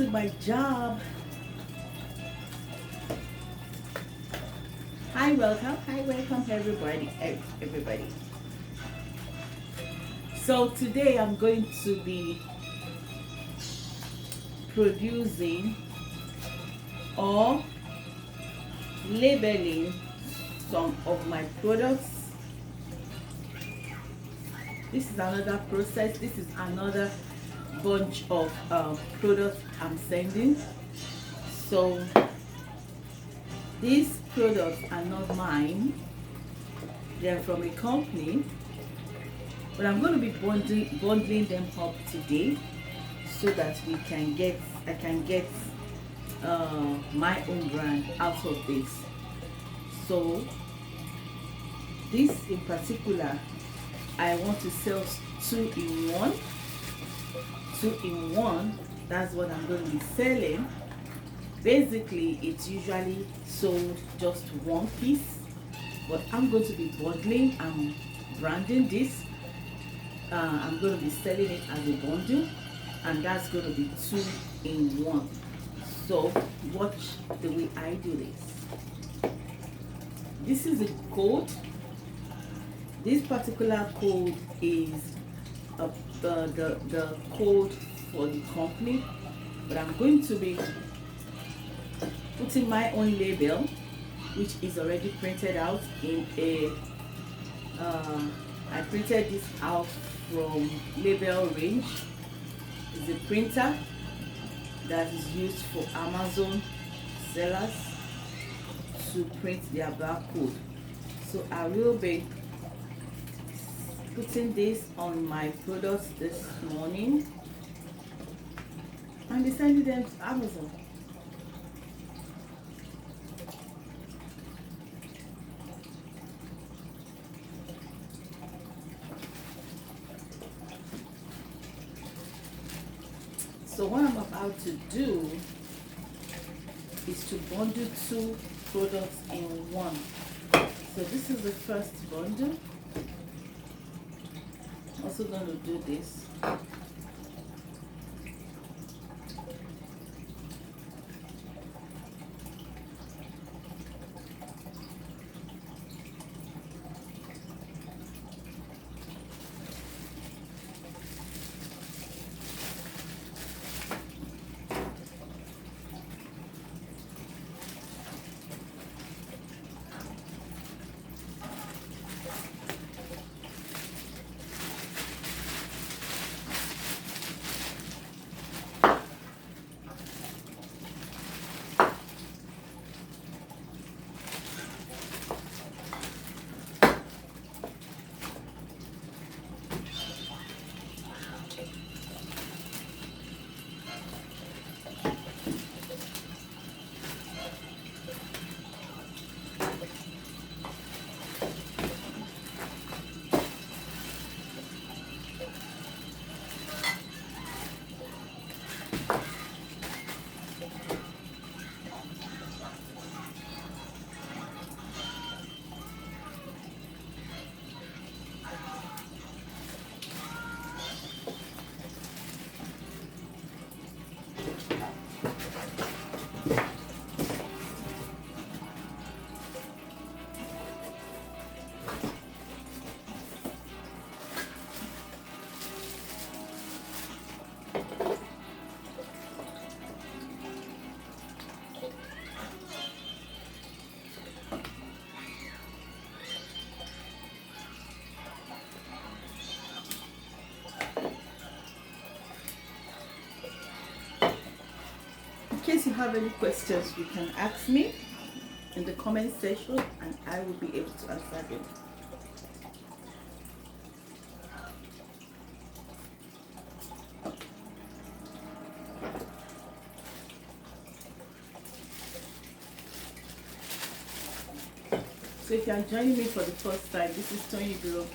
to my job. Hi, welcome everybody, everybody. So today I'm going to be producing or labeling some of my products. This is another process. This is another bunch of products I'm sending. So these products are not mine. They're from a company, but I'm going to be bundling them up today so that I can get my own brand out of this. So this in particular, I want to sell two in one. That's what I'm going to be selling. Basically, it's usually sold just one piece, but I'm going to be bundling and branding this. I'm going to be selling it as a bundle, and that's going to be two in one. So watch the way I do this. This is a code. This particular code is the code for the company, but I'm going to be putting my own label, which is already printed out in a I printed this out from Label Range. It's a printer that is used for Amazon sellers to print their barcode. So I will be putting this on my products this morning and be sending them to Amazon. So what I'm about to do is to bundle two products in one. So this is the first bundle. Also going to do this. In case you have any questions, you can ask me in the comment section and I will be able to answer them. So if you are joining me for the first time, this is Tony Biroke,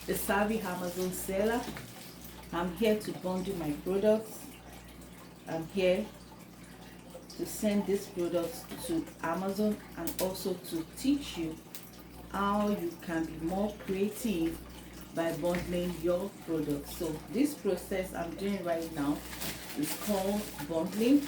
the Savvy Amazon Seller. I'm here to bundle my products. I'm here to send these products to Amazon and also to teach you how you can be more creative by bundling your products. So this process I'm doing right now is called bundling.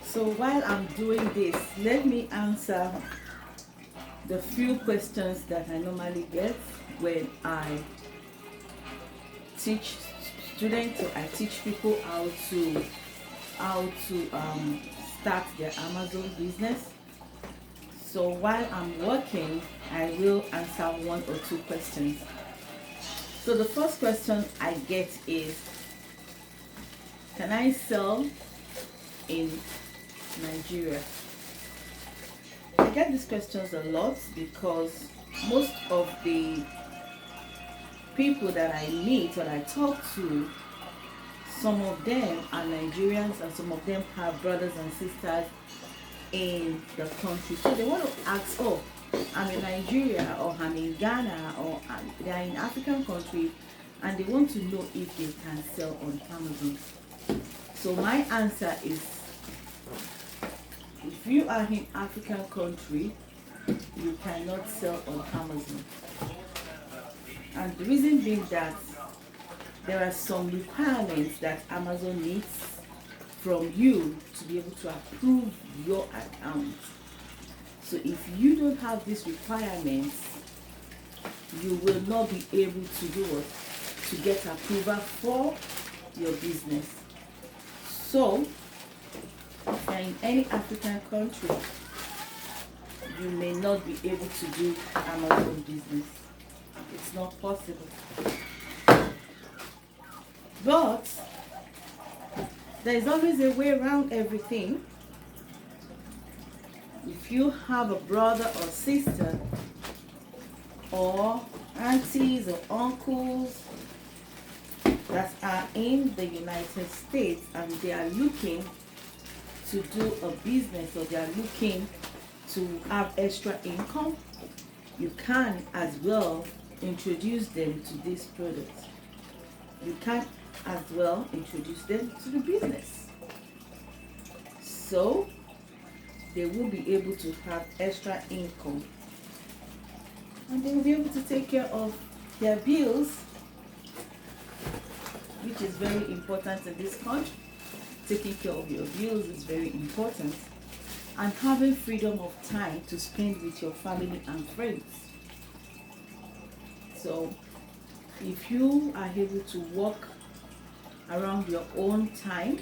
So while I'm doing this, let me answer the few questions that I normally get when I teach students or I teach people how to start their Amazon business. So while I'm working, I will answer one or two questions. So the first question I get is, can I sell in Nigeria? I get these questions a lot because most of the people that I meet or I talk to, some of them are Nigerians and some of them have brothers and sisters in the country. So they want to ask, oh, I'm in Nigeria or I'm in Ghana or they're in African country and they want to know if they can sell on Amazon. So my answer is, if you are in African country, you cannot sell on Amazon. And the reason being that there are some requirements that Amazon needs from you to be able to approve your account. So if you don't have these requirements, you will not be able to do what? To get approval for your business. So if you're in any African country, you may not be able to do Amazon business. It's not possible. But there is always a way around everything. If you have a brother or sister or aunties or uncles that are in the United States and they are looking to do a business or they are looking to have extra income, you can as well introduce them to this product. You can as well introduce them to the business. So they will be able to have extra income and they will be able to take care of their bills, which is very important in this country. Taking care of your bills is very important, and having freedom of time to spend with your family and friends. So if you are able to work around your own time,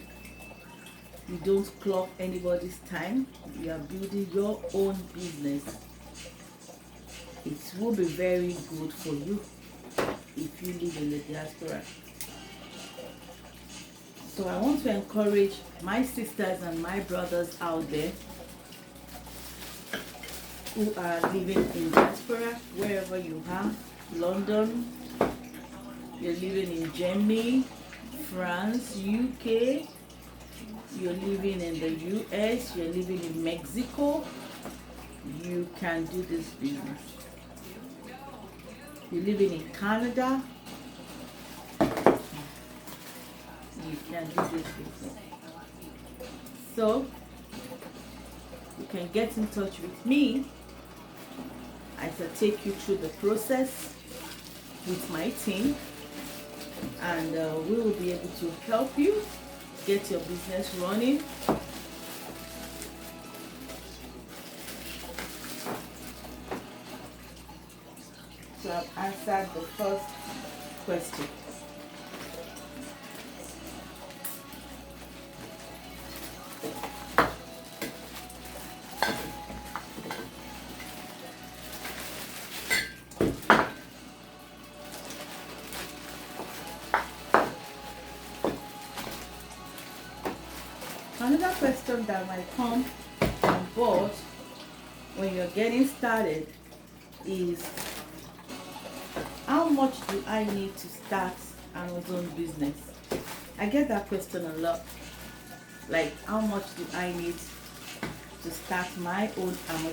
you don't clock anybody's time, you are building your own business, it will be very good for you if you live in the diaspora. So I want to encourage my sisters and my brothers out there who are living in diaspora, wherever you are, London, you're living in Germany, France, UK, you're living in the US, you're living in Mexico, you can do this business. You're living in Canada, you can do this business. So you can get in touch with me. I shall take you through the process with my team, and we will be able to help you get your business running. So I've answered the first question. Another question that might come on board when you're getting started is, how much do I need to start Amazon business? I get that question a lot. Like, how much do I need to start my own Amazon